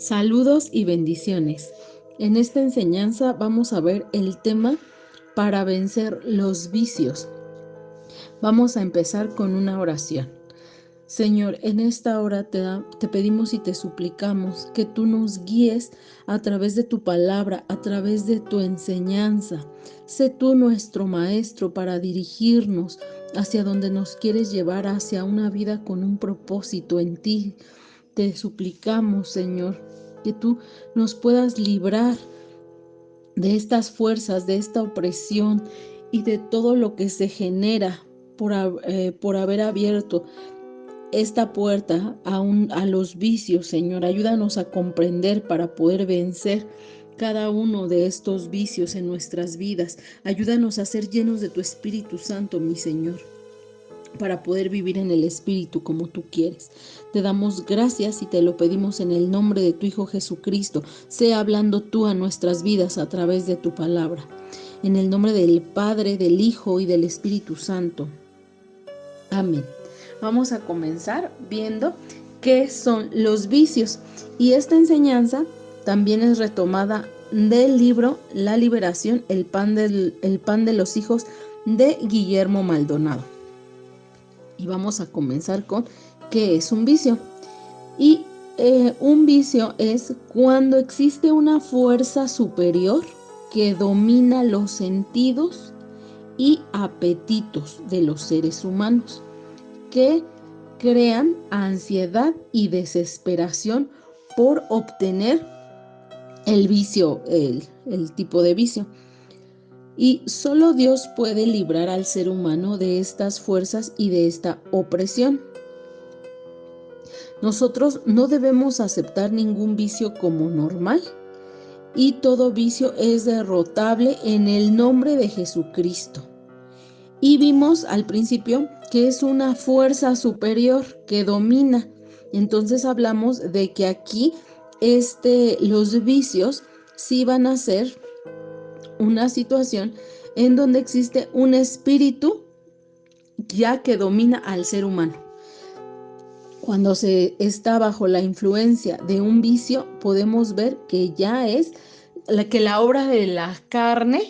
Saludos y bendiciones. En esta enseñanza vamos a ver el tema para vencer los vicios. Vamos a empezar con una oración. Señor, en esta hora te pedimos y te suplicamos que tú nos guíes a través de tu palabra, a través de tu enseñanza. Sé tú nuestro maestro para dirigirnos hacia donde nos quieres llevar, hacia una vida con un propósito en ti. Te suplicamos, Señor, que tú nos puedas librar de estas fuerzas, de esta opresión y de todo lo que se genera por haber abierto esta puerta a los vicios, Señor. Ayúdanos a comprender para poder vencer cada uno de estos vicios en nuestras vidas. Ayúdanos a ser llenos de tu Espíritu Santo, mi Señor, para poder vivir en el Espíritu como tú quieres. Te damos gracias y te lo pedimos en el nombre de tu Hijo Jesucristo. Sea hablando tú a nuestras vidas a través de tu palabra. En el nombre del Padre, del Hijo y del Espíritu Santo. Amén. Vamos a comenzar viendo qué son los vicios. Y esta enseñanza también es retomada del libro La Liberación, el pan de los hijos de Guillermo Maldonado. Y vamos a comenzar con qué es un vicio. Y un vicio es cuando existe una fuerza superior que domina los sentidos y apetitos de los seres humanos, que crean ansiedad y desesperación por obtener el vicio, el tipo de vicio. Y solo Dios puede librar al ser humano de estas fuerzas y de esta opresión. Nosotros no debemos aceptar ningún vicio como normal, y todo vicio es derrotable en el nombre de Jesucristo. Y vimos al principio que es una fuerza superior que domina. Entonces hablamos de que aquí los vicios sí van a ser una situación en donde existe un espíritu ya que domina al ser humano. Cuando se está bajo la influencia de un vicio, podemos ver que ya es que la obra de la carne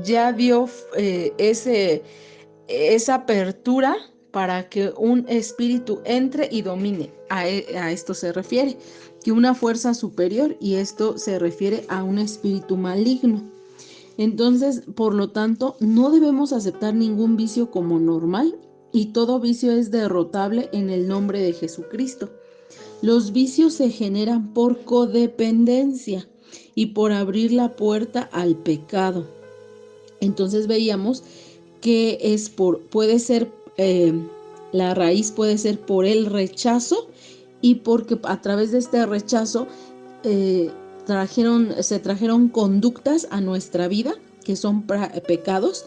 ya dio esa apertura para que un espíritu entre y domine. A esto se refiere, que una fuerza superior, y esto se refiere a un espíritu maligno. Entonces, por lo tanto, no debemos aceptar ningún vicio como normal, y todo vicio es derrotable en el nombre de Jesucristo. Los vicios se generan por codependencia y por abrir la puerta al pecado. Entonces veíamos que puede ser, la raíz puede ser por el rechazo, y porque a través de este rechazo se trajeron conductas a nuestra vida que son pecados,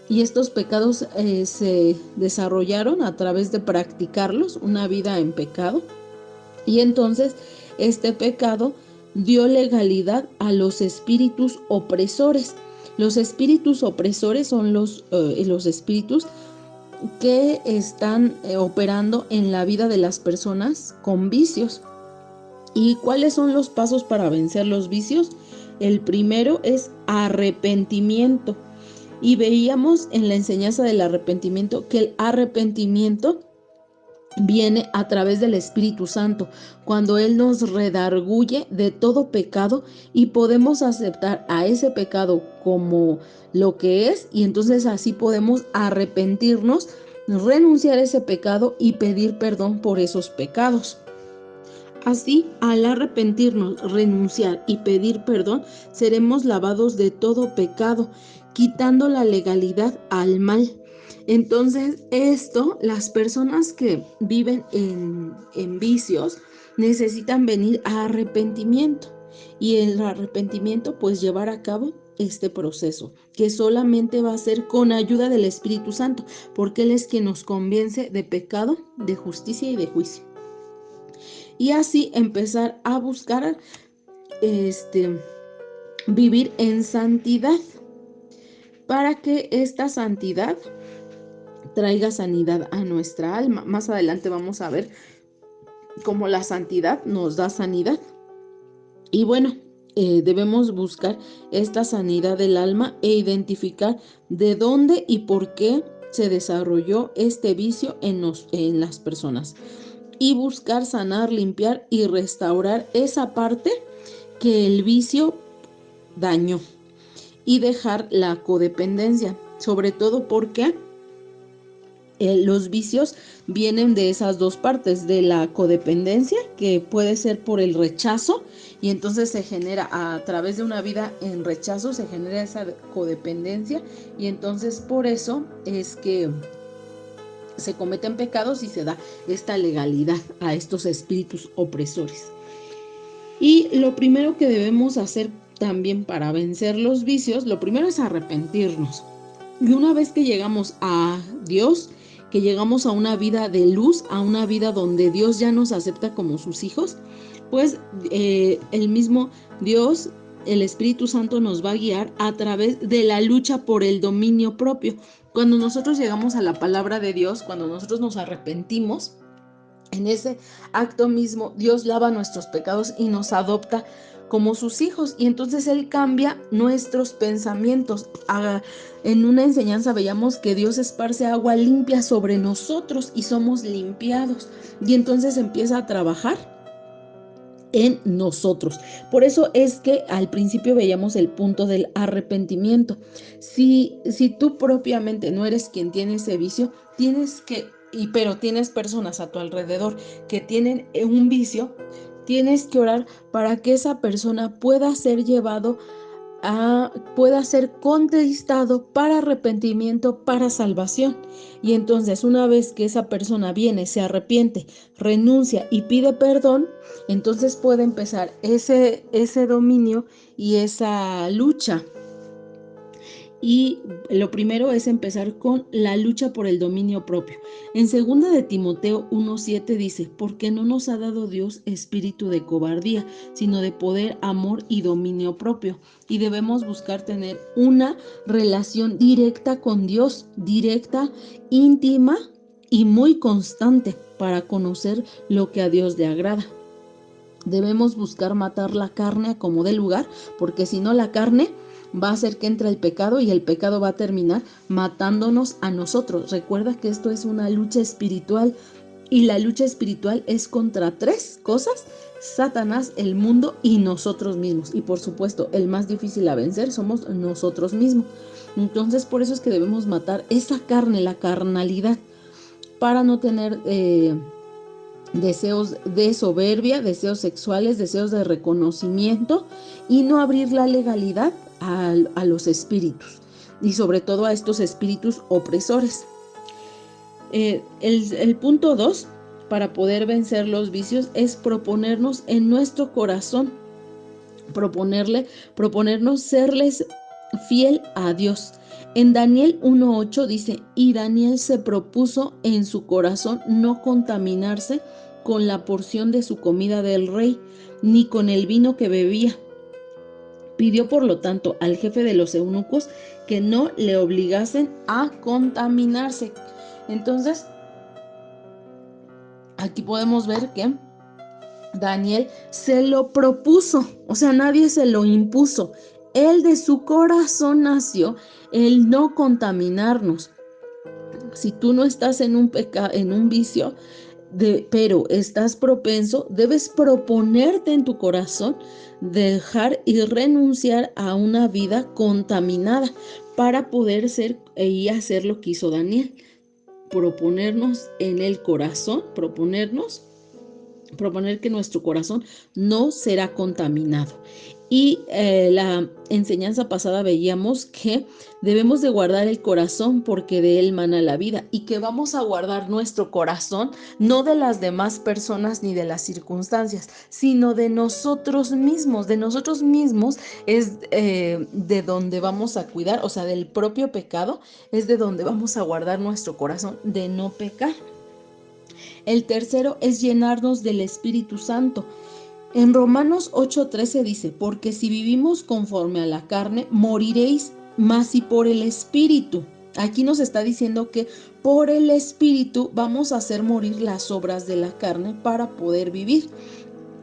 y estos pecados se desarrollaron a través de practicarlos, una vida en pecado, y entonces este pecado dio legalidad a los espíritus opresores. Los espíritus opresores son los espíritus que están operando en la vida de las personas con vicios. ¿Y cuáles son los pasos para vencer los vicios? El primero es arrepentimiento. Y veíamos en la enseñanza del arrepentimiento que el arrepentimiento viene a través del Espíritu Santo, cuando Él nos redarguye de todo pecado y podemos aceptar a ese pecado como lo que es, y entonces así podemos arrepentirnos, renunciar a ese pecado y pedir perdón por esos pecados. Así, al arrepentirnos, renunciar y pedir perdón, seremos lavados de todo pecado, quitando la legalidad al mal. Entonces, las personas que viven en vicios necesitan venir a arrepentimiento, y el arrepentimiento pues llevar a cabo este proceso, que solamente va a ser con ayuda del Espíritu Santo, porque Él es quien nos convence de pecado, de justicia y de juicio. Y así empezar a buscar vivir en santidad, para que esta santidad traiga sanidad a nuestra alma. Más adelante vamos a ver cómo la santidad nos da sanidad. Y bueno, debemos buscar esta sanidad del alma e identificar de dónde y por qué se desarrolló este vicio en las personas. Y buscar sanar, limpiar y restaurar esa parte que el vicio dañó. Y dejar la codependencia, sobre todo porque los vicios vienen de esas dos partes, de la codependencia, que puede ser por el rechazo, y entonces se genera a través de una vida en rechazo, se genera esa codependencia, y entonces por eso es que se cometen pecados y se da esta legalidad a estos espíritus opresores. Y lo primero que debemos hacer también para vencer los vicios, lo primero es arrepentirnos. Y una vez que llegamos a Dios, que llegamos a una vida de luz, a una vida donde Dios ya nos acepta como sus hijos, pues el mismo Dios, el Espíritu Santo nos va a guiar a través de la lucha por el dominio propio. Cuando nosotros llegamos a la palabra de Dios, cuando nosotros nos arrepentimos, en ese acto mismo Dios lava nuestros pecados y nos adopta como sus hijos, y entonces Él cambia nuestros pensamientos. En una enseñanza veíamos que Dios esparce agua limpia sobre nosotros y somos limpiados, y entonces empieza a trabajar en nosotros. Por eso es que al principio veíamos el punto del arrepentimiento. Si tú propiamente no eres quien tiene ese vicio, pero tienes personas a tu alrededor que tienen un vicio, tienes que orar para que esa persona pueda ser pueda ser contristado para arrepentimiento, para salvación. Y entonces una vez que esa persona viene, se arrepiente, renuncia y pide perdón, entonces puede empezar ese dominio y esa lucha. Y lo primero es empezar con la lucha por el dominio propio. En 2 de Timoteo 1:7 dice, porque no nos ha dado Dios espíritu de cobardía, sino de poder, amor y dominio propio. Y debemos buscar tener una relación directa con Dios, directa, íntima y muy constante para conocer lo que a Dios le agrada. Debemos buscar matar la carne a como dé lugar, porque si no la carne va a hacer que entre el pecado y el pecado va a terminar matándonos a nosotros. Recuerda que esto es una lucha espiritual y la lucha espiritual es contra 3 cosas: Satanás, el mundo y nosotros mismos. Y por supuesto, el más difícil a vencer somos nosotros mismos. Entonces, por eso es que debemos matar esa carne, la carnalidad, para no tener deseos de soberbia, deseos sexuales, deseos de reconocimiento, y no abrir la legalidad a los espíritus, y sobre todo a estos espíritus opresores. El punto 2 para poder vencer los vicios es proponernos en nuestro corazón, proponernos serles fiel a Dios. En Daniel 1:8 dice, y Daniel se propuso en su corazón no contaminarse con la porción de su comida del rey, ni con el vino que bebía. Pidió por lo tanto al jefe de los eunucos que no le obligasen a contaminarse. Entonces, aquí podemos ver que Daniel se lo propuso, o sea, nadie se lo impuso. Él de su corazón nació el no contaminarnos. Si tú no estás en un vicio, pero estás propenso, debes proponerte en tu corazón dejar y renunciar a una vida contaminada para poder ser y hacer lo que hizo Daniel. Proponernos en el corazón, proponer que nuestro corazón no será contaminado. Y la enseñanza pasada veíamos que debemos de guardar el corazón porque de él mana la vida, y que vamos a guardar nuestro corazón no de las demás personas ni de las circunstancias, sino de nosotros mismos. De nosotros mismos es de donde vamos a cuidar, o sea, del propio pecado es de donde vamos a guardar nuestro corazón de no pecar. El tercero es llenarnos del Espíritu Santo. En Romanos 8:13 dice, porque si vivimos conforme a la carne, moriréis, mas si por el Espíritu. Aquí nos está diciendo que por el Espíritu vamos a hacer morir las obras de la carne para poder vivir.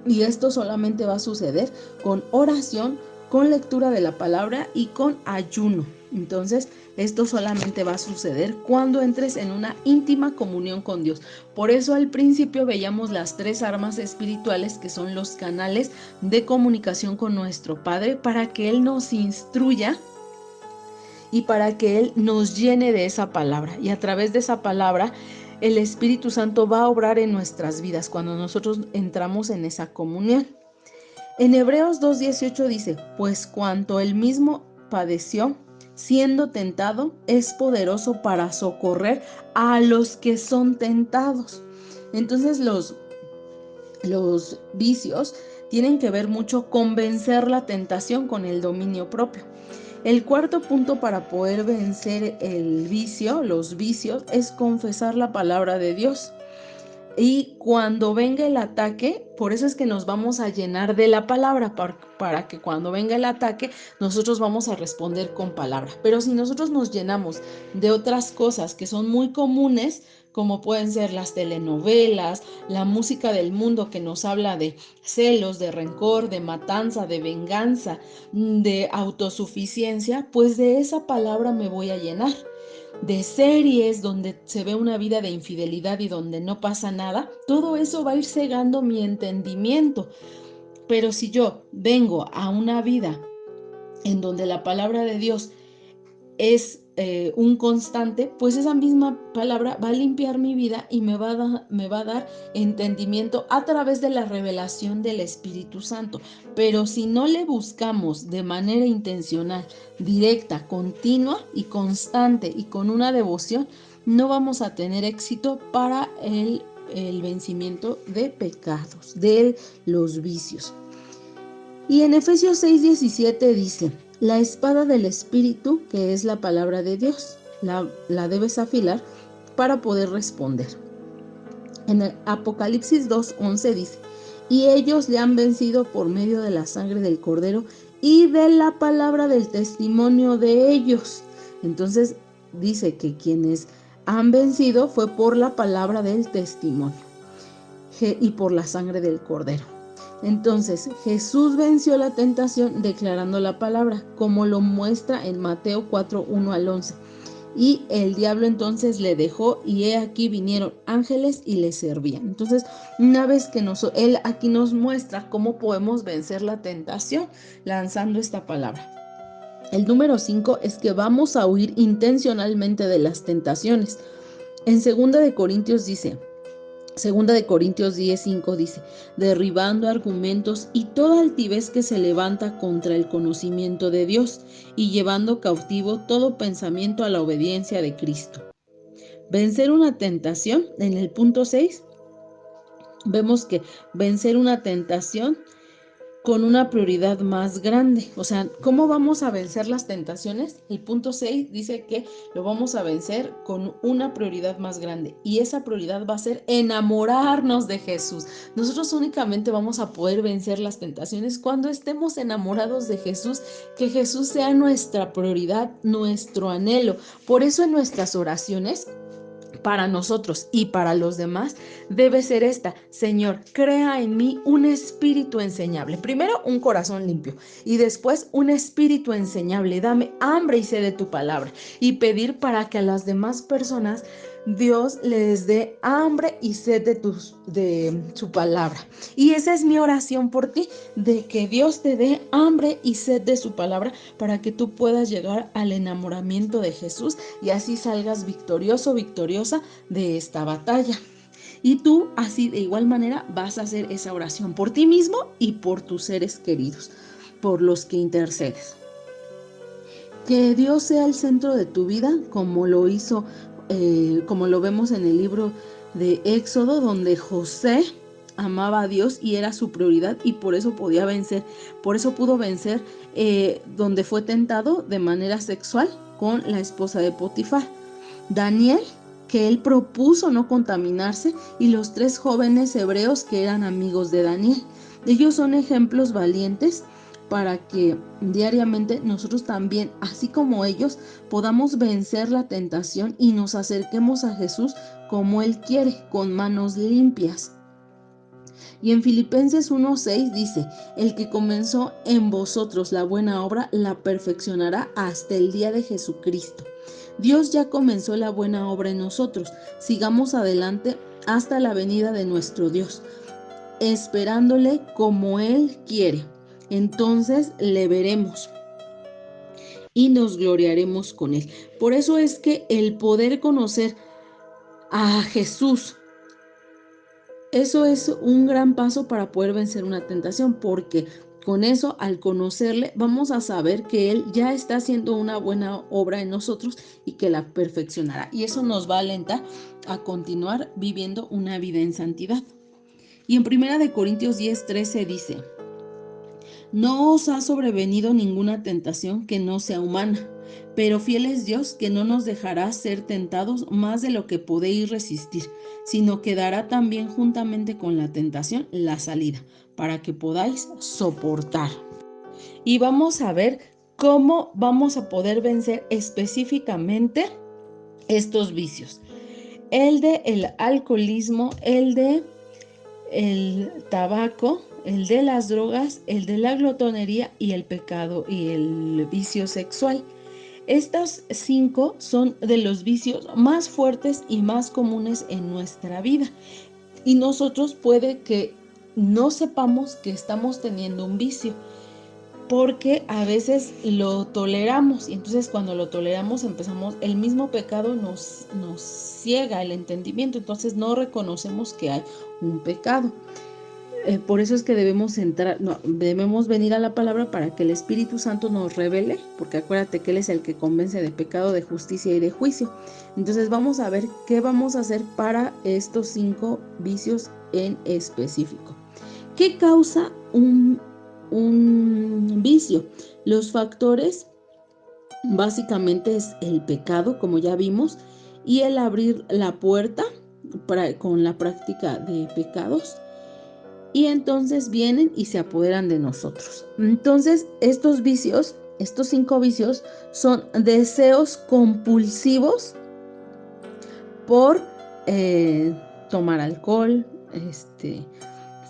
Y esto solamente va a suceder con oración, con lectura de la palabra y con ayuno. Entonces, esto solamente va a suceder cuando entres en una íntima comunión con Dios. Por eso al principio veíamos las 3 armas espirituales, que son los canales de comunicación con nuestro Padre, para que Él nos instruya y para que Él nos llene de esa palabra. Y a través de esa palabra, el Espíritu Santo va a obrar en nuestras vidas cuando nosotros entramos en esa comunión. En Hebreos 2:18 dice, pues cuanto Él mismo padeció, siendo tentado, es poderoso para socorrer a los que son tentados. Entonces los vicios tienen que ver mucho con vencer la tentación con el dominio propio. El cuarto punto para poder vencer el vicio, los vicios, es confesar la palabra de Dios. Y cuando venga el ataque, por eso es que nos vamos a llenar de la palabra, para que cuando venga el ataque nosotros vamos a responder con palabra. Pero si nosotros nos llenamos de otras cosas que son muy comunes, como pueden ser las telenovelas, la música del mundo que nos habla de celos, de rencor, de matanza, de venganza, de autosuficiencia, pues de esa palabra me voy a llenar. De series donde se ve una vida de infidelidad y donde no pasa nada, todo eso va a ir cegando mi entendimiento. Pero si yo vengo a una vida en donde la palabra de Dios es un constante, pues esa misma palabra va a limpiar mi vida y me va a dar entendimiento a través de la revelación del Espíritu Santo. Pero si no le buscamos de manera intencional, directa, continua y constante y con una devoción, no vamos a tener éxito para el vencimiento de pecados, de los vicios. Y en Efesios 6:17 dice, la espada del Espíritu, que es la palabra de Dios, la debes afilar para poder responder. En el Apocalipsis 2:11 dice, y ellos le han vencido por medio de la sangre del Cordero y de la palabra del testimonio de ellos. Entonces dice que quienes han vencido fue por la palabra del testimonio y por la sangre del Cordero. Entonces Jesús venció la tentación declarando la palabra, como lo muestra en Mateo 4:1-11. Y el diablo entonces le dejó, y he aquí vinieron ángeles y le servían. Entonces, una vez que él aquí nos muestra cómo podemos vencer la tentación lanzando esta palabra. El número 5 es que vamos a huir intencionalmente de las tentaciones. En 2 Corintios 10:5 dice, derribando argumentos y toda altivez que se levanta contra el conocimiento de Dios y llevando cautivo todo pensamiento a la obediencia de Cristo. Vencer una tentación, en el punto 6, vemos que vencer una tentación con una prioridad más grande. O sea, ¿cómo vamos a vencer las tentaciones? El punto 6 dice que lo vamos a vencer con una prioridad más grande. Y esa prioridad va a ser enamorarnos de Jesús. Nosotros únicamente vamos a poder vencer las tentaciones cuando estemos enamorados de Jesús, que Jesús sea nuestra prioridad, nuestro anhelo. Por eso en nuestras oraciones, para nosotros y para los demás, debe ser esta: Señor, crea en mí un espíritu enseñable. Primero, un corazón limpio, y después un espíritu enseñable. Dame hambre y sed de tu palabra. Y pedir para que a las demás personas Dios les dé hambre y sed de su palabra. Y esa es mi oración por ti, de que Dios te dé hambre y sed de su palabra, para que tú puedas llegar al enamoramiento de Jesús y así salgas victorioso, victoriosa de esta batalla. Y tú así de igual manera vas a hacer esa oración por ti mismo y por tus seres queridos, por los que intercedes. Que Dios sea el centro de tu vida, como lo hizo, como lo vemos en el libro de Éxodo, donde José amaba a Dios y era su prioridad, y por eso podía vencer, por eso pudo vencer donde fue tentado de manera sexual con la esposa de Potifar. Daniel, que él propuso no contaminarse, y los 3 jóvenes hebreos que eran amigos de Daniel. Ellos son ejemplos valientes para que diariamente nosotros también, así como ellos, podamos vencer la tentación y nos acerquemos a Jesús como Él quiere, con manos limpias. Y en Filipenses 1:6 dice, el que comenzó en vosotros la buena obra, la perfeccionará hasta el día de Jesucristo. Dios ya comenzó la buena obra en nosotros. Sigamos adelante hasta la venida de nuestro Dios, esperándole como Él quiere. Entonces le veremos y nos gloriaremos con Él. Por eso es que el poder conocer a Jesús, eso es un gran paso para poder vencer una tentación, porque con eso, al conocerle, vamos a saber que Él ya está haciendo una buena obra en nosotros y que la perfeccionará. Y eso nos va a alentar a continuar viviendo una vida en santidad. Y en 1 Corintios 10:13 dice, no os ha sobrevenido ninguna tentación que no sea humana, pero fiel es Dios que no nos dejará ser tentados más de lo que podéis resistir, sino que dará también juntamente con la tentación la salida, para que podáis soportar. Y vamos a ver cómo vamos a poder vencer específicamente estos vicios. El de el alcoholismo, el de el tabaco, el de las drogas, el de la glotonería y el pecado y el vicio sexual. Estas 5 son de los vicios más fuertes y más comunes en nuestra vida. Y nosotros puede que no sepamos que estamos teniendo un vicio, porque a veces lo toleramos y entonces cuando lo toleramos empezamos, el mismo pecado nos ciega el entendimiento, entonces no reconocemos que hay un pecado. Por eso es que debemos venir a la palabra para que el Espíritu Santo nos revele, porque acuérdate que Él es el que convence de pecado, de justicia y de juicio. Entonces vamos a ver qué vamos a hacer para estos 5 vicios en específico. ¿Qué causa un vicio? Los factores básicamente es el pecado, como ya vimos, y el abrir la puerta con la práctica de pecados. Y entonces vienen y se apoderan de nosotros. Entonces, estos 5 vicios, son deseos compulsivos por tomar alcohol,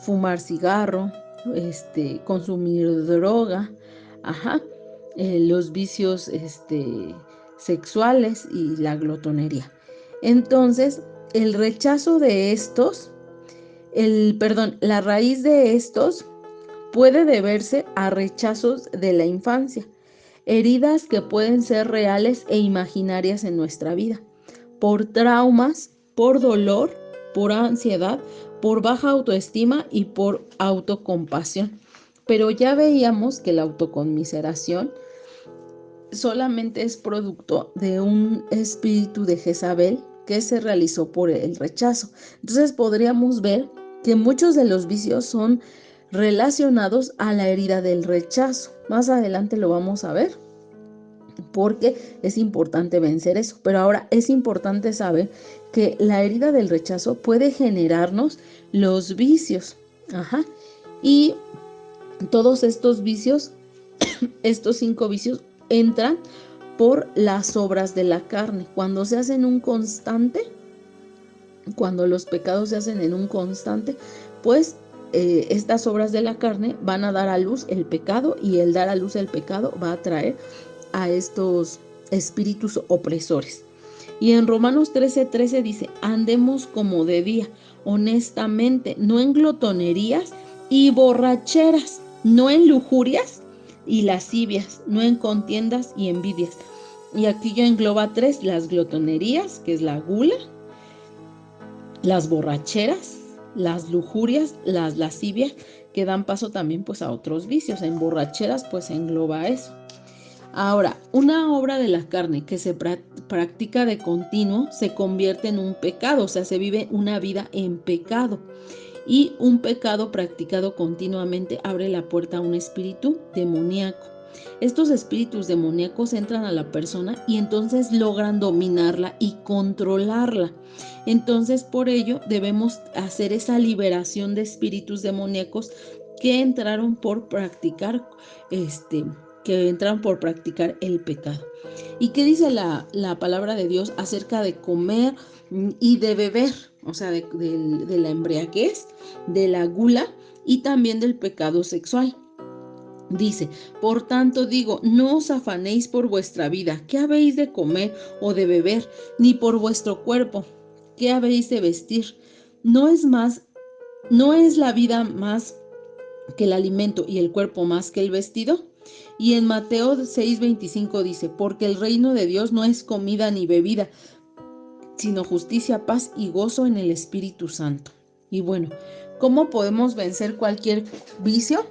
fumar cigarro, consumir droga, los vicios sexuales y la glotonería. Entonces, el rechazo de estos, la raíz de estos puede deberse a rechazos de la infancia, heridas que pueden ser reales e imaginarias en nuestra vida, por traumas, por dolor, por ansiedad, por baja autoestima y por autocompasión. Pero ya veíamos que la autoconmiseración solamente es producto de un espíritu de Jezabel que se realizó por el rechazo. Entonces podríamos ver que muchos de los vicios son relacionados a la herida del rechazo. Más adelante lo vamos a ver, porque es importante vencer eso. Pero ahora es importante saber que la herida del rechazo puede generarnos los vicios. Y todos estos vicios, estos 5 vicios, entran por las obras de la carne. Cuando se hacen un constante, cuando los pecados se hacen en un constante, pues estas obras de la carne van a dar a luz el pecado, y el dar a luz el pecado va a traer a estos espíritus opresores. Y en Romanos 13:13 dice, andemos como de día, honestamente, no en glotonerías y borracheras, no en lujurias y lascivias, no en contiendas y envidias. Y aquí yo engloba 3, las glotonerías, que es la gula, las borracheras, las lujurias, las lascivias, que dan paso también pues a otros vicios. En borracheras pues engloba eso. Ahora, una obra de la carne que se practica de continuo se convierte en un pecado, o sea, se vive una vida en pecado. Y un pecado practicado continuamente abre la puerta a un espíritu demoníaco. Estos espíritus demoníacos entran a la persona y entonces logran dominarla y controlarla. Entonces, por ello debemos hacer esa liberación de espíritus demoníacos que entraron por practicar el pecado. ¿Y qué dice la palabra de Dios acerca de comer y de beber? o sea, de la embriaguez, de la gula y también del pecado sexual. Dice, por tanto digo, no os afanéis por vuestra vida, qué habéis de comer o de beber, ni por vuestro cuerpo, qué habéis de vestir. ¿No es la vida más que el alimento y el cuerpo más que el vestido? Y en Mateo 6:25 dice, porque el reino de Dios no es comida ni bebida, sino justicia, paz y gozo en el Espíritu Santo. Y bueno, ¿cómo podemos vencer cualquier vicio?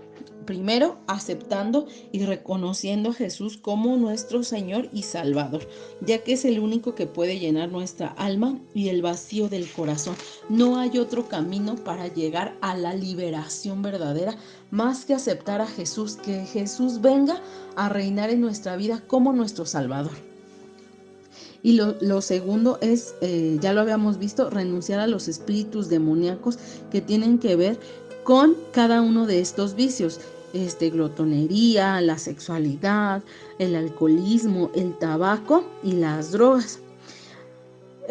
Primero, aceptando y reconociendo a Jesús como nuestro Señor y Salvador, ya que es el único que puede llenar nuestra alma y el vacío del corazón. No hay otro camino para llegar a la liberación verdadera más que aceptar a Jesús, que Jesús venga a reinar en nuestra vida como nuestro Salvador. Y lo segundo es, ya lo habíamos visto, renunciar a los espíritus demoníacos que tienen que ver con cada uno de estos vicios. Glotonería, la sexualidad, el alcoholismo, el tabaco y las drogas.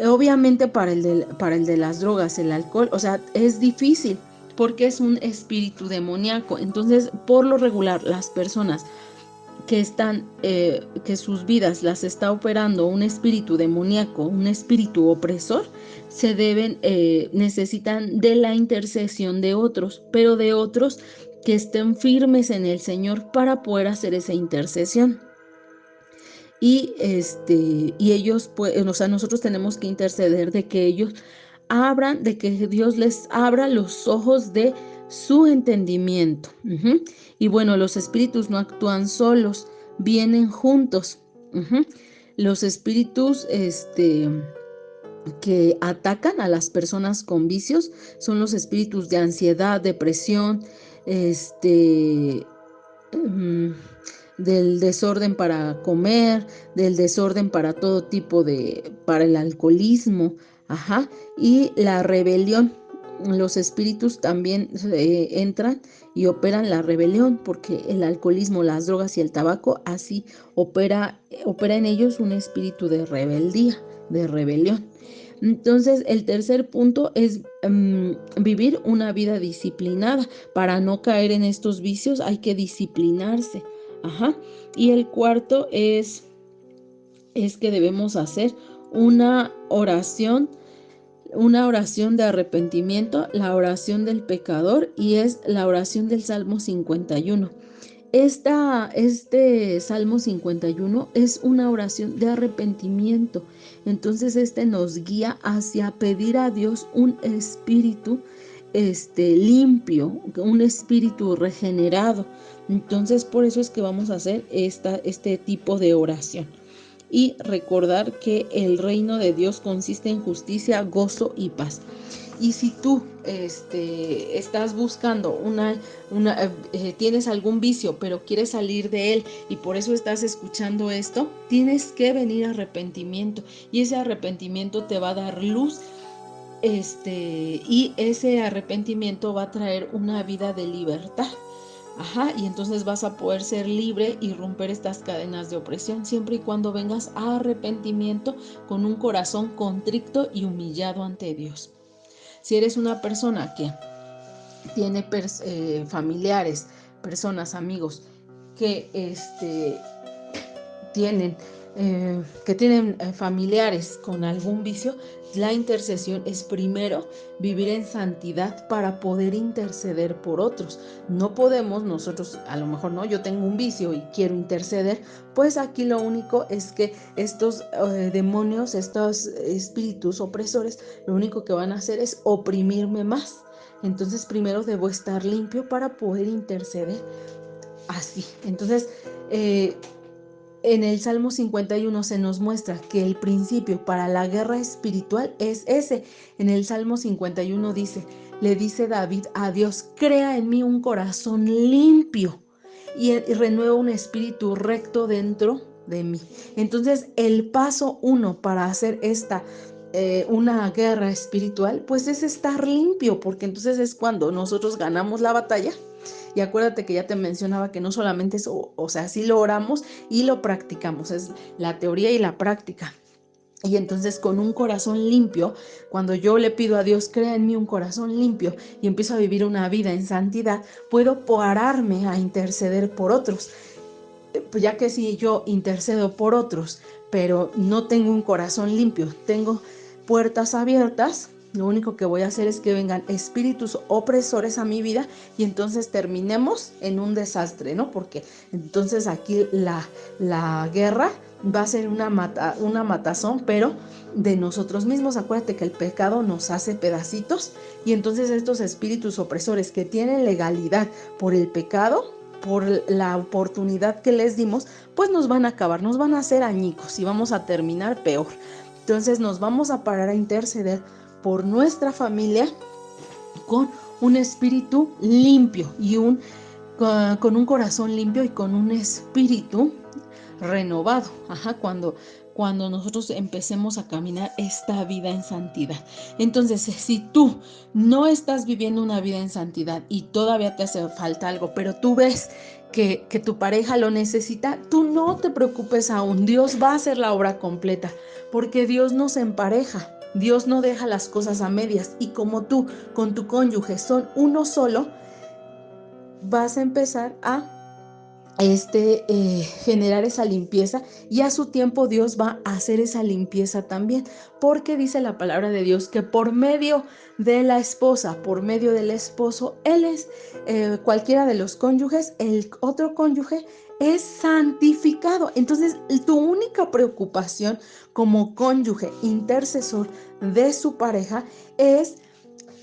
Obviamente para el de las drogas, el alcohol, o sea, es difícil porque es un espíritu demoníaco. Entonces, por lo regular, las personas que que sus vidas las está operando un espíritu demoníaco, un espíritu opresor, necesitan de la intercesión de otros, pero de otros que estén firmes en el Señor para poder hacer esa intercesión. Y ellos, pues, o sea, nosotros tenemos que interceder de que ellos abran, de que Dios les abra los ojos de su entendimiento. Y bueno, los espíritus no actúan solos, vienen juntos. Los espíritus que atacan a las personas con vicios son los espíritus de ansiedad, depresión, del desorden para comer, del desorden para todo tipo para el alcoholismo, y la rebelión. Los espíritus también entran y operan la rebelión, porque el alcoholismo, las drogas y el tabaco, así opera en ellos un espíritu de rebeldía, de rebelión. Entonces, el tercer punto es vivir una vida disciplinada. Para no caer en estos vicios hay que disciplinarse. Y el cuarto es que debemos hacer una oración de arrepentimiento, la oración del pecador, y es la oración del Salmo 51. Este Salmo 51 es una oración de arrepentimiento. Entonces nos guía hacia pedir a Dios un espíritu limpio, un espíritu regenerado. Entonces por eso es que vamos a hacer este tipo de oración. Y recordar que el reino de Dios consiste en justicia, gozo y paz. Y si tú estás buscando tienes algún vicio, pero quieres salir de él y por eso estás escuchando esto, tienes que venir a arrepentimiento. Y ese arrepentimiento te va a dar luz, y ese arrepentimiento va a traer una vida de libertad. Y entonces vas a poder ser libre y romper estas cadenas de opresión siempre y cuando vengas a arrepentimiento con un corazón contrito y humillado ante Dios. Si eres una persona que tiene familiares, personas, amigos que tienen familiares con algún vicio, la intercesión es primero vivir en santidad para poder interceder por otros. No podemos nosotros, a lo mejor no, yo tengo un vicio y quiero interceder, pues aquí lo único es que estos demonios, estos espíritus opresores, lo único que van a hacer es oprimirme más. Entonces primero debo estar limpio para poder interceder así. Entonces, en el Salmo 51 se nos muestra que el principio para la guerra espiritual es ese. En el Salmo 51 le dice David a Dios, crea en mí un corazón limpio y renueva un espíritu recto dentro de mí. Entonces, el paso 1 para hacer una guerra espiritual, pues es estar limpio, porque entonces es cuando nosotros ganamos la batalla. Y acuérdate que ya te mencionaba que no solamente es, o sea, sí lo oramos y lo practicamos, es la teoría y la práctica. Y entonces con un corazón limpio, cuando yo le pido a Dios, crea en mí un corazón limpio y empiezo a vivir una vida en santidad, puedo pararme a interceder por otros. Ya que si yo intercedo por otros, pero no tengo un corazón limpio, tengo puertas abiertas, lo único que voy a hacer es que vengan espíritus opresores a mi vida y entonces terminemos en un desastre, ¿no? Porque entonces aquí la guerra va a ser una matazón, pero de nosotros mismos. Acuérdate que el pecado nos hace pedacitos y entonces estos espíritus opresores que tienen legalidad por el pecado, por la oportunidad que les dimos, pues nos van a acabar, nos van a hacer añicos y vamos a terminar peor. Entonces nos vamos a parar a interceder por nuestra familia con un espíritu limpio y con un corazón limpio y con un espíritu renovado. Cuando nosotros empecemos a caminar esta vida en santidad. Entonces, si tú no estás viviendo una vida en santidad y todavía te hace falta algo, pero tú ves que tu pareja lo necesita, tú no te preocupes aún. Dios va a hacer la obra completa, porque Dios nos empareja. Dios no deja las cosas a medias, y como tú con tu cónyuge son uno solo, vas a empezar a generar esa limpieza, y a su tiempo Dios va a hacer esa limpieza también, porque dice la palabra de Dios que por medio de la esposa, por medio del esposo, él es cualquiera de los cónyuges, el otro cónyuge es santificado. Entonces tu única preocupación como cónyuge intercesor de su pareja es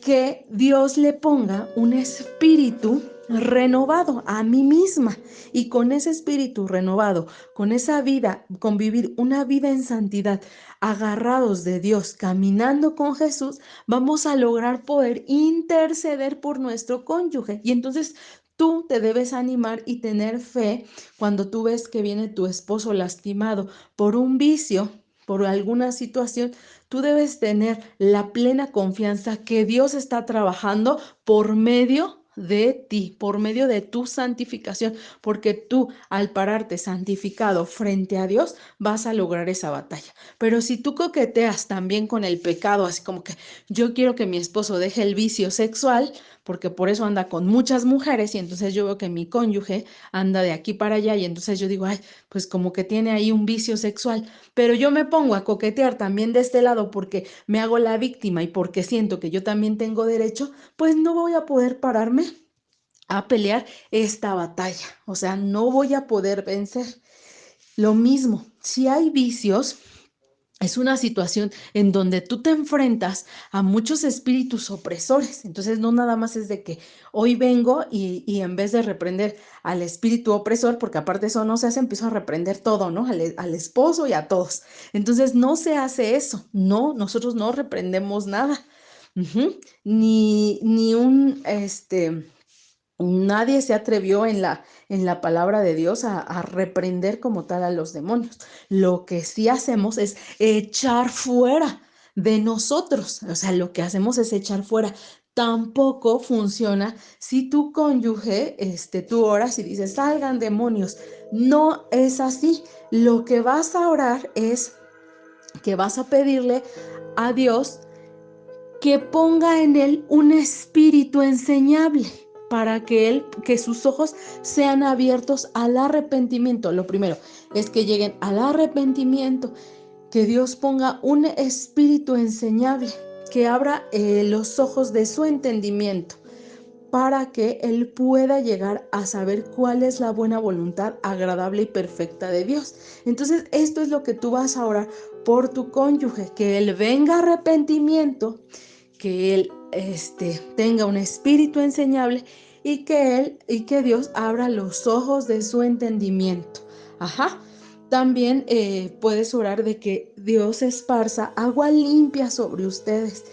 que Dios le ponga un espíritu renovado a mí misma, y con ese espíritu renovado, con esa vida, con vivir una vida en santidad, agarrados de Dios, caminando con Jesús, vamos a lograr poder interceder por nuestro cónyuge. Y entonces tú te debes animar y tener fe cuando tú ves que viene tu esposo lastimado por un vicio, por alguna situación. Tú debes tener la plena confianza que Dios está trabajando por medio de ti, por medio de tu santificación, porque tú, al pararte santificado frente a Dios, vas a lograr esa batalla. Pero si tú coqueteas también con el pecado, así como que yo quiero que mi esposo deje el vicio sexual, porque por eso anda con muchas mujeres, y entonces yo veo que mi cónyuge anda de aquí para allá, y entonces yo digo, ay, pues como que tiene ahí un vicio sexual, pero yo me pongo a coquetear también de este lado porque me hago la víctima y porque siento que yo también tengo derecho, pues no voy a poder pararme a pelear esta batalla. O sea, no voy a poder vencer. Lo mismo, si hay vicios, es una situación en donde tú te enfrentas a muchos espíritus opresores. Entonces no nada más es de que hoy vengo y en vez de reprender al espíritu opresor, porque aparte eso no se hace, empiezo a reprender todo, ¿no? Al esposo y a todos. Entonces no se hace eso. No, nosotros no reprendemos nada. Ni un, nadie se atrevió en la palabra de Dios a reprender como tal a los demonios. Lo que sí hacemos es echar fuera de nosotros. O sea, lo que hacemos es echar fuera. Tampoco funciona si tu cónyuge, tú oras y dices, salgan demonios. No es así. Lo que vas a orar es que vas a pedirle a Dios que ponga en él un espíritu enseñable, para que sus ojos sean abiertos al arrepentimiento. Lo primero es que lleguen al arrepentimiento, que Dios ponga un espíritu enseñable, que abra los ojos de su entendimiento, para que él pueda llegar a saber cuál es la buena voluntad agradable y perfecta de Dios. Entonces, esto es lo que tú vas a orar por tu cónyuge, que él venga a arrepentimiento, que él tenga un espíritu enseñable, y que Dios abra los ojos de su entendimiento. También puedes orar de que Dios esparza agua limpia sobre ustedes,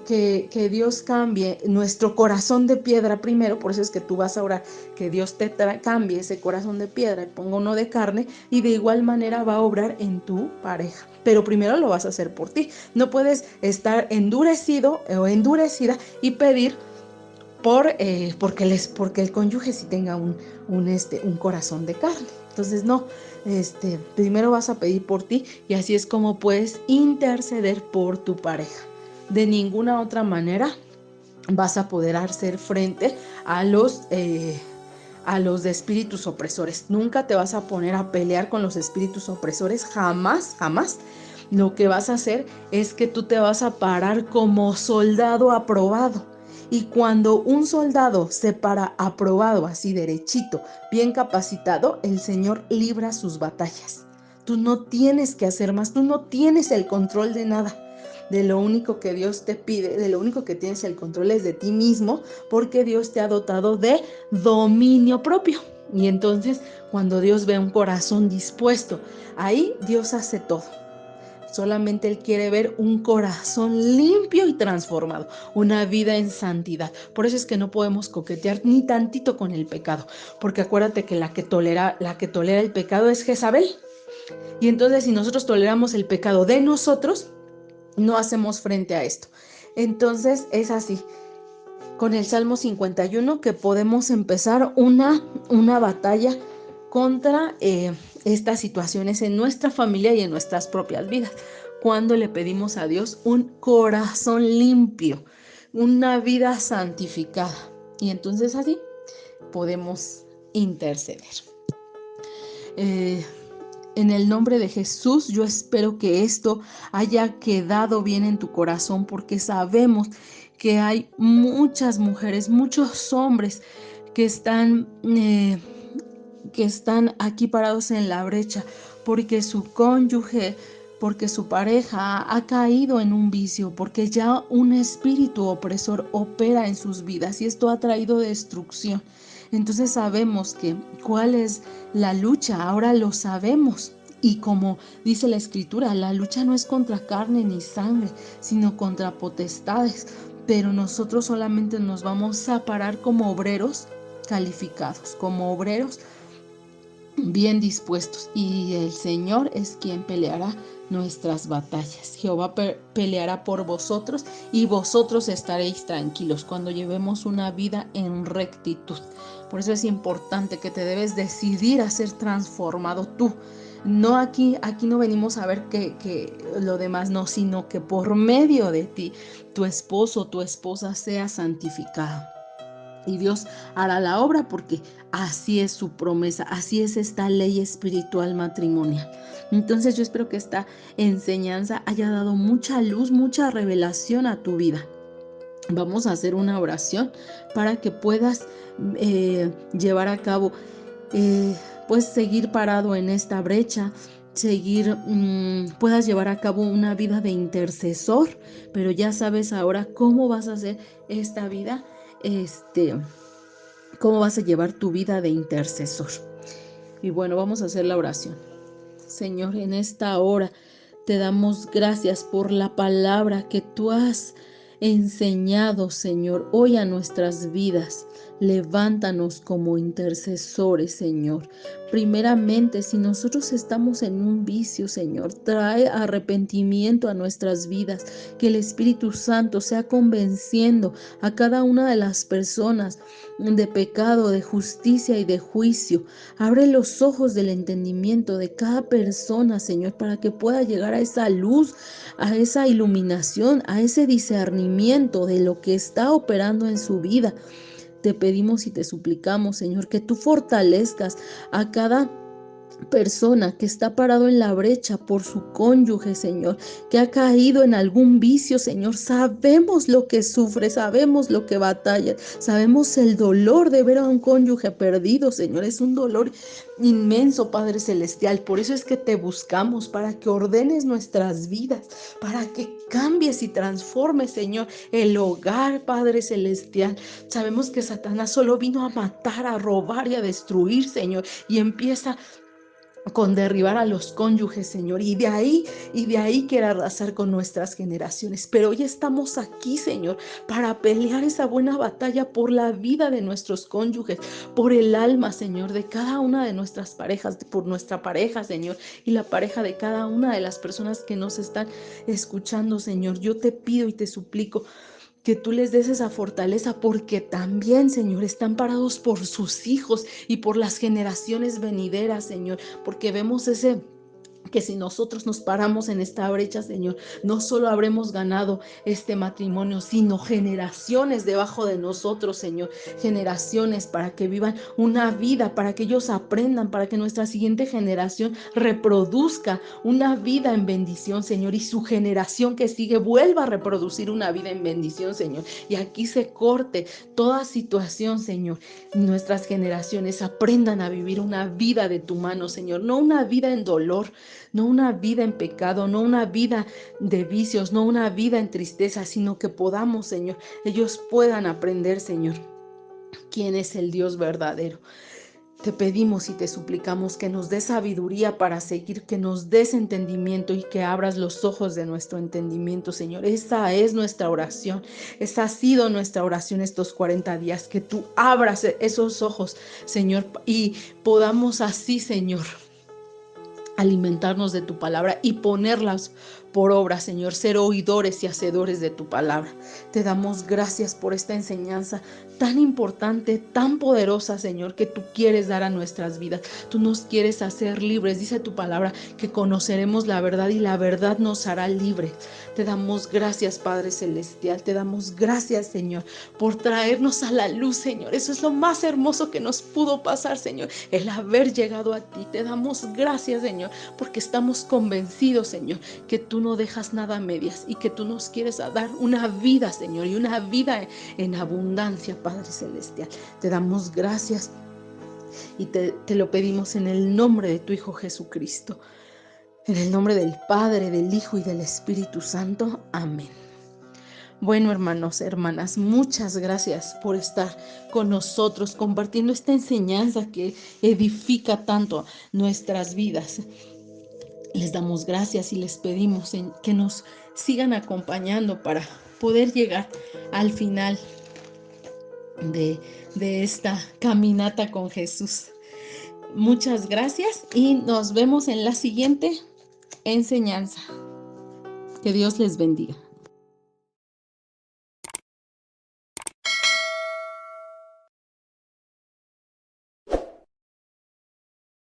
que Dios cambie nuestro corazón de piedra primero. Por eso es que tú vas a orar que Dios te cambie ese corazón de piedra y ponga uno de carne, y de igual manera va a obrar en tu pareja. Pero primero lo vas a hacer por ti. No puedes estar endurecido o endurecida y pedir porque el cónyuge sí tenga un corazón de carne. Entonces, no, primero vas a pedir por ti y así es como puedes interceder por tu pareja. De ninguna otra manera vas a poder hacer frente a los de espíritus opresores. Nunca te vas a poner a pelear con los espíritus opresores, jamás, jamás. Lo que vas a hacer es que tú te vas a parar como soldado aprobado. Y cuando un soldado se para aprobado, así derechito, bien capacitado, el Señor libra sus batallas. Tú no tienes que hacer más, tú no tienes el control de nada. De lo único que Dios te pide, de lo único que tienes el control es de ti mismo, porque Dios te ha dotado de dominio propio. Y entonces, cuando Dios ve un corazón dispuesto, ahí Dios hace todo. Solamente Él quiere ver un corazón limpio y transformado, una vida en santidad. Por eso es que no podemos coquetear ni tantito con el pecado, porque acuérdate que la que tolera el pecado es Jezabel. Y entonces, si nosotros toleramos el pecado de nosotros, no hacemos frente a esto. Entonces es así, con el Salmo 51, que podemos empezar una batalla contra estas situaciones en nuestra familia y en nuestras propias vidas, cuando le pedimos a Dios un corazón limpio, una vida santificada. Y entonces así podemos interceder. En el nombre de Jesús, yo espero que esto haya quedado bien en tu corazón, porque sabemos que hay muchas mujeres, muchos hombres que están aquí parados en la brecha, porque su cónyuge, porque su pareja ha caído en un vicio, porque ya un espíritu opresor opera en sus vidas y esto ha traído destrucción. Entonces sabemos cuál es la lucha, ahora lo sabemos. Y como dice la Escritura, la lucha no es contra carne ni sangre, sino contra potestades. Pero nosotros solamente nos vamos a parar como obreros calificados, como obreros bien dispuestos. Y el Señor es quien peleará nuestras batallas. Jehová peleará por vosotros y vosotros estaréis tranquilos cuando llevemos una vida en rectitud. Por eso es importante que te debes decidir a ser transformado tú. No aquí no venimos a ver que lo demás no, sino que por medio de ti, tu esposo, tu esposa sea santificado. Y Dios hará la obra porque así es su promesa, así es esta ley espiritual matrimonial. Entonces yo espero que esta enseñanza haya dado mucha luz, mucha revelación a tu vida. Vamos a hacer una oración para que puedas llevar a cabo, pues seguir parado en esta brecha, puedas llevar a cabo una vida de intercesor, pero ya sabes ahora cómo vas a hacer esta vida, cómo vas a llevar tu vida de intercesor. Y bueno, vamos a hacer la oración. Señor, en esta hora te damos gracias por la palabra que tú has enseñado, Señor, hoy a nuestras vidas. Levántanos como intercesores, Señor. Primeramente, si nosotros estamos en un vicio, Señor, trae arrepentimiento a nuestras vidas, que el Espíritu Santo sea convenciendo a cada una de las personas de pecado, de justicia y de juicio. Abre los ojos del entendimiento de cada persona, Señor, para que pueda llegar a esa luz, a esa iluminación, a ese discernimiento de lo que está operando en su vida. Te pedimos y te suplicamos, Señor, que tú fortalezcas a cada persona que está parado en la brecha por su cónyuge, Señor, que ha caído en algún vicio, Señor. Sabemos lo que sufre, sabemos lo que batalla, sabemos el dolor de ver a un cónyuge perdido, Señor. Es un dolor inmenso, Padre Celestial. Por eso es que te buscamos, para que ordenes nuestras vidas, para que cambies y transformes, Señor, el hogar, Padre Celestial. Sabemos que Satanás solo vino a matar, a robar y a destruir, Señor, y empieza con derribar a los cónyuges, Señor, y de ahí quiere arrasar con nuestras generaciones. Pero hoy estamos aquí, Señor, para pelear esa buena batalla por la vida de nuestros cónyuges, por el alma, Señor, de cada una de nuestras parejas, por nuestra pareja, Señor, y la pareja de cada una de las personas que nos están escuchando, Señor. Yo te pido y te suplico que tú les des esa fortaleza, porque también, Señor, están parados por sus hijos y por las generaciones venideras, Señor, porque vemos que si nosotros nos paramos en esta brecha, Señor, no solo habremos ganado este matrimonio, sino generaciones debajo de nosotros, Señor, generaciones para que vivan una vida, para que ellos aprendan, para que nuestra siguiente generación reproduzca una vida en bendición, Señor, y su generación que sigue vuelva a reproducir una vida en bendición, Señor. Y aquí se corte toda situación, Señor. Nuestras generaciones aprendan a vivir una vida de tu mano, Señor, no una vida en dolor, no una vida en pecado, no una vida de vicios, no una vida en tristeza, sino que podamos, Señor, ellos puedan aprender, Señor, quién es el Dios verdadero. Te pedimos y te suplicamos que nos des sabiduría para seguir, que nos des entendimiento y que abras los ojos de nuestro entendimiento, Señor. Esa es nuestra oración. Esa ha sido nuestra oración estos 40 días, que tú abras esos ojos, Señor, y podamos así, Señor, alimentarnos de tu palabra y ponerlas por obra, Señor, ser oidores y hacedores de tu palabra. Te damos gracias por esta enseñanza tan importante, tan poderosa, Señor, que tú quieres dar a nuestras vidas. Tú nos quieres hacer libres. Dice tu palabra que conoceremos la verdad y la verdad nos hará libres. Te damos gracias, Padre Celestial. Te damos gracias, Señor, por traernos a la luz, Señor. Eso es lo más hermoso que nos pudo pasar, Señor, el haber llegado a ti. Te damos gracias, Señor, porque estamos convencidos, Señor, que tú no dejas nada a medias y que tú nos quieres dar una vida, Señor, y una vida en abundancia, Padre Celestial. Te damos gracias y te lo pedimos en el nombre de tu Hijo Jesucristo, en el nombre del Padre, del Hijo y del Espíritu Santo. Amén. Bueno, hermanos, hermanas, muchas gracias por estar con nosotros compartiendo esta enseñanza que edifica tanto nuestras vidas. Les damos gracias y les pedimos que nos sigan acompañando para poder llegar al final de esta caminata con Jesús. Muchas gracias y nos vemos en la siguiente enseñanza. Que Dios les bendiga.